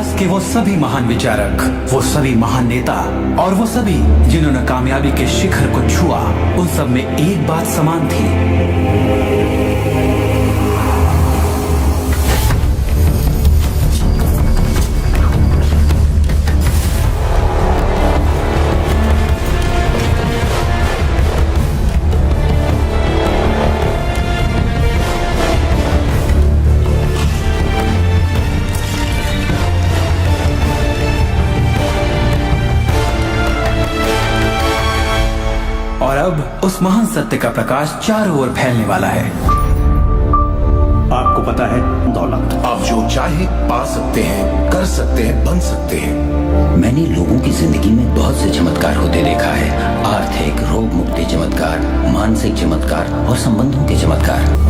इतिहास के वो सभी महान विचारक, वो सभी महान नेता और वो सभी जिन्होंने कामयाबी के शिखर को छुआ, उन सब में एक बात समान थी। और अब उस महान सत्य का प्रकाश चारों ओर फैलने वाला है। आपको पता है, दौलत आप जो चाहे पा सकते हैं, कर सकते हैं, बन सकते हैं। मैंने लोगों की जिंदगी में बहुत से चमत्कार होते देखा है। आर्थिक, रोग मुक्ति चमत्कार, मानसिक चमत्कार और संबंधों के चमत्कार।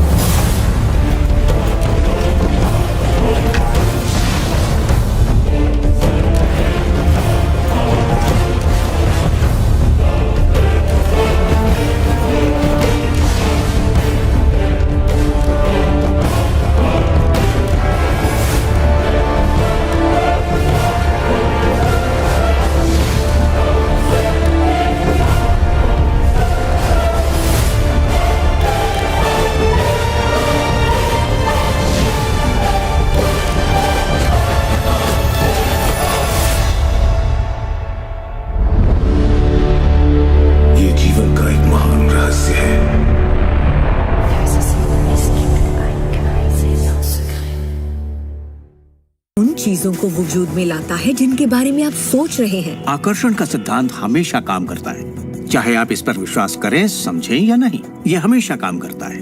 चीजों को वजूद में लाता है जिनके बारे में आप सोच रहे हैं। आकर्षण का सिद्धांत हमेशा काम करता है, चाहे आप इस पर विश्वास करें, समझें या नहीं। ये हमेशा काम करता है।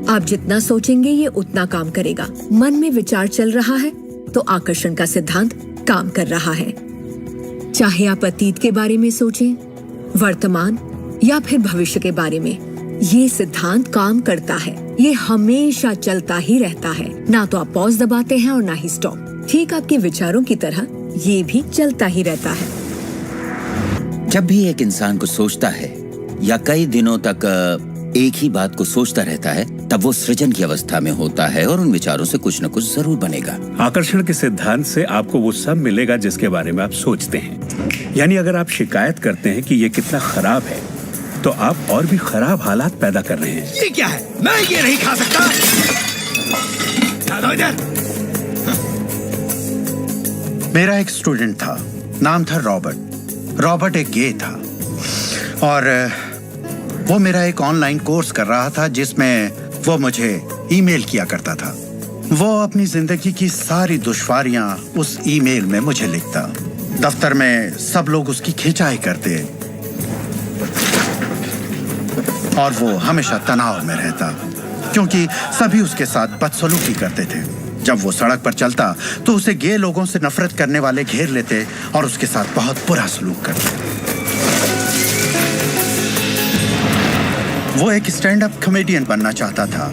आप जितना सोचेंगे ये उतना काम करेगा। मन में विचार चल रहा है तो आकर्षण का सिद्धांत काम कर रहा है। चाहे आप अतीत के बारे में सोचें, वर्तमान या फिर भविष्य के बारे में, ये सिद्धांत काम करता है। ये हमेशा चलता ही रहता है। ना तो आप पॉज दबाते हैं और ना ही स्टॉप। ठीक आपके विचारों की तरह ये भी चलता ही रहता है। जब भी एक इंसान को सोचता है या कई दिनों तक एक ही बात को सोचता रहता है, तब वो सृजन की अवस्था में होता है और उन विचारों से कुछ न कुछ जरूर बनेगा। आकर्षण के सिद्धांत से आपको वो सब मिलेगा जिसके बारे में आप सोचते हैं। यानी अगर आप शिकायत करते हैं कि ये कितना खराब है, तो आप और भी खराब हालात पैदा कर रहे हैं। ये क्या है? मैं ये नहीं खा सकता। इधर। मेरा एक स्टूडेंट था, नाम था रॉबर्ट। रॉबर्ट एक गे था और वो मेरा एक ऑनलाइन कोर्स कर रहा था जिसमें वो मुझे ईमेल किया करता था। वो अपनी जिंदगी की सारी दुश्वारियां उस ईमेल में मुझे लिखता। दफ्तर में सब लोग उसकी खिंचाई करते और वो हमेशा तनाव में रहता क्योंकि सभी उसके साथ बदसलूकी करते थे। जब वो सड़क पर चलता तो उसे गे लोगों से नफरत करने वाले घेर लेते और उसके साथ बहुत बुरा सलूक करते। वो एक स्टैंड अप कॉमेडियन बनना चाहता था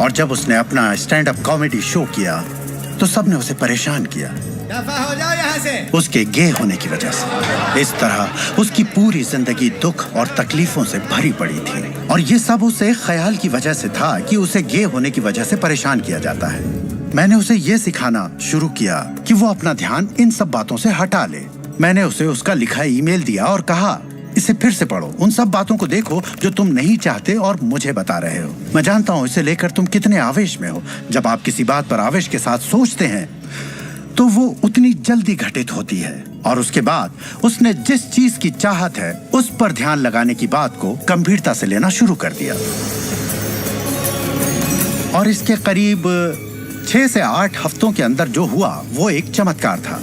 और जब उसने अपना स्टैंड अप कॉमेडी शो किया तो सबने उसे परेशान किया। दफा हो जाओ यहाँ से। उसके गे होने की वजह से। इस तरह उसकी पूरी जिंदगी दुख और तकलीफों से भरी पड़ी थी और ये सब उसे ख्याल की वजह से था कि उसे गे होने की वजह से परेशान किया जाता है। मैंने उसे ये सिखाना शुरू किया कि वो अपना ध्यान इन सब बातों से हटा ले। मैंने उसे उसका लिखा ईमेल दिया और कहा, इसे फिर से पढ़ो, उन सब बातों को देखो जो तुम नहीं चाहते और मुझे बता रहे हो। मैं जानता हूँ इसे लेकर तुम कितने आवेश में हो। जब आप किसी बात पर आवेश के साथ सोचते हैं तो वो उतनी जल्दी घटित होती है। और उसके बाद उसने जिस चीज की चाहत है उस पर ध्यान लगाने की बात को गंभीरता से लेना शुरू कर दिया। और इसके करीब 6 से 8 हफ्तों के अंदर जो हुआ वो एक चमत्कार था।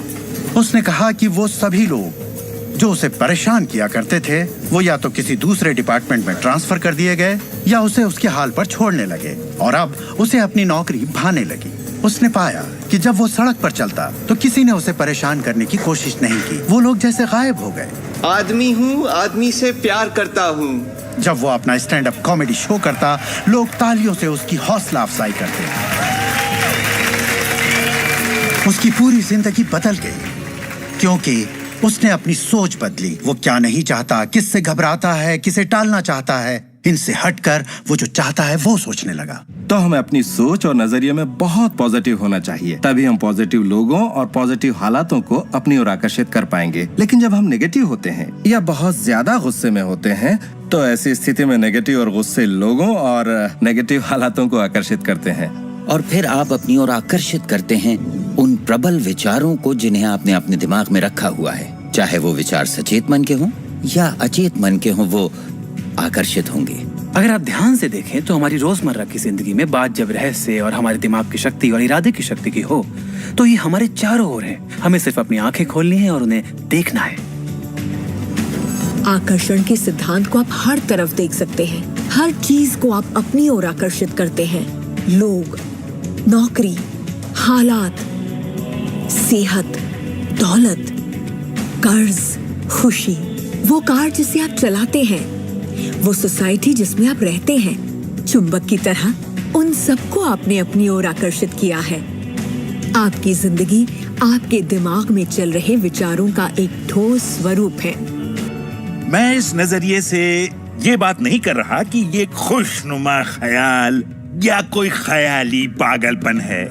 उसने कहा कि वो सभी लोग जो उसे परेशान किया करते थे वो या तो किसी दूसरे डिपार्टमेंट में ट्रांसफर कर दिए गए या उसे उसके हाल पर छोड़ने लगे और अब उसे अपनी नौकरी भाने लगी। उसने पाया कि जब वो सड़क पर चलता तो किसी ने उसे परेशान करने की कोशिश नहीं की। वो लोग जैसे गायब हो गए। आदमी हूँ, आदमी से प्यार करता हूँ। जब वो अपना स्टैंड अप कॉमेडी शो करता, लोग तालियों से उसकी हौसला अफजाई करते। उसकी पूरी जिंदगी बदल गई क्योंकि उसने अपनी सोच बदली। वो क्या नहीं चाहता, किससे घबराता है, किसे टालना चाहता है, इनसे हटकर वो जो चाहता है वो सोचने लगा। तो हमें अपनी सोच और नजरिए में बहुत पॉजिटिव होना चाहिए, तभी हम पॉजिटिव लोगों और पॉजिटिव हालातों को अपनी ओर आकर्षित कर पाएंगे। लेकिन जब हम नेगेटिव होते हैं या बहुत ज्यादा गुस्से में होते हैं तो ऐसी स्थिति में नेगेटिव और गुस्से लोगों और नेगेटिव हालातों को आकर्षित करते हैं। और फिर आप अपनी ओर आकर्षित करते हैं उन प्रबल विचारों को जिन्हें आपने अपने दिमाग में रखा हुआ है। चाहे वो विचार सचेत मन के हों या अचेत मन के हों, वो आकर्षित होंगे। अगर आप ध्यान से देखें तो हमारी रोजमर्रा की जिंदगी में बात जब रहस्य और हमारे दिमाग की शक्ति और इरादे की शक्ति की हो तो ये हमारे चारों ओर है। हमें सिर्फ अपनी आंखें खोलनी है और उन्हें देखना है। आकर्षण के सिद्धांत को आप हर तरफ देख सकते हैं। हर चीज को आप अपनी ओर आकर्षित करते हैं। लोग, नौकरी, हालात, सेहत, दौलत, कर्ज, खुशी, वो कार जिसे आप चलाते हैं, वो सोसाइटी जिसमें आप रहते हैं, चुंबक की तरह उन सबको आपने अपनी ओर आकर्षित किया है। आपकी जिंदगी आपके दिमाग में चल रहे विचारों का एक ठोस स्वरूप है। मैं इस नजरिए से ये बात नहीं कर रहा कि ये खुशनुमा ख्याल या कोई ख्याली पागलपन है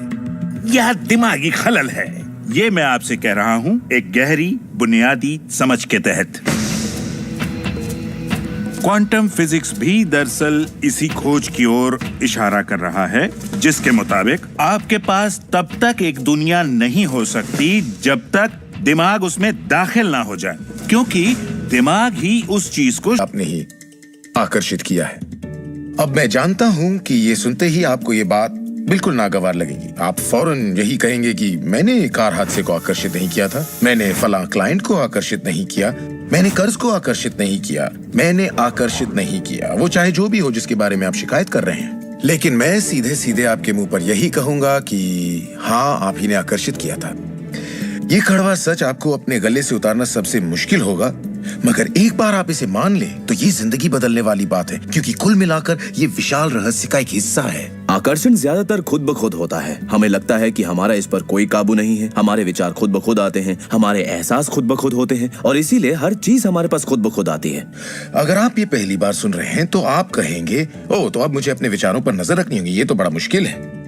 या दिमागी खलल है। ये मैं आपसे कह रहा हूँ एक गहरी बुनियादी समझ के तहत। क्वांटम फिजिक्स भी दरअसल इसी खोज की ओर इशारा कर रहा है, जिसके मुताबिक आपके पास तब तक एक दुनिया नहीं हो सकती जब तक दिमाग उसमें दाखिल ना हो जाए, क्योंकि दिमाग ही उस चीज को आपने ही आकर्षित किया है। अब मैं जानता हूं कि ये सुनते ही आपको ये बात बिल्कुल नागवार लगेगी। आप फौरन यही कहेंगे कि मैंने कार हादसे को आकर्षित नहीं किया था, मैंने फलां क्लाइंट को आकर्षित नहीं किया, मैंने कर्ज को आकर्षित नहीं किया, मैंने आकर्षित नहीं किया, वो चाहे जो भी हो जिसके बारे में आप शिकायत कर रहे हैं। लेकिन मैं सीधे सीधे आपके मुंह पर यही कहूंगा कि हाँ, आप ही ने आकर्षित किया था। ये कड़वा सच आपको अपने गले से उतारना सबसे मुश्किल होगा, मगर एक बार आप इसे मान लें तो ये जिंदगी बदलने वाली बात है, क्योंकि कुल मिलाकर ये विशाल रहस्य का एक हिस्सा है। आकर्षण ज्यादातर खुद ब खुद होता है। हमें लगता है कि हमारा इस पर कोई काबू नहीं है। हमारे विचार खुद ब खुद आते हैं, हमारे एहसास खुद ब खुद होते हैं और इसीलिए हर चीज हमारे पास खुद ब खुद आती है। अगर आप ये पहली बार सुन रहे हैं तो आप कहेंगे, ओह, तो अब मुझे अपने विचारों पर नजर रखनी होगी, ये तो बड़ा मुश्किल है।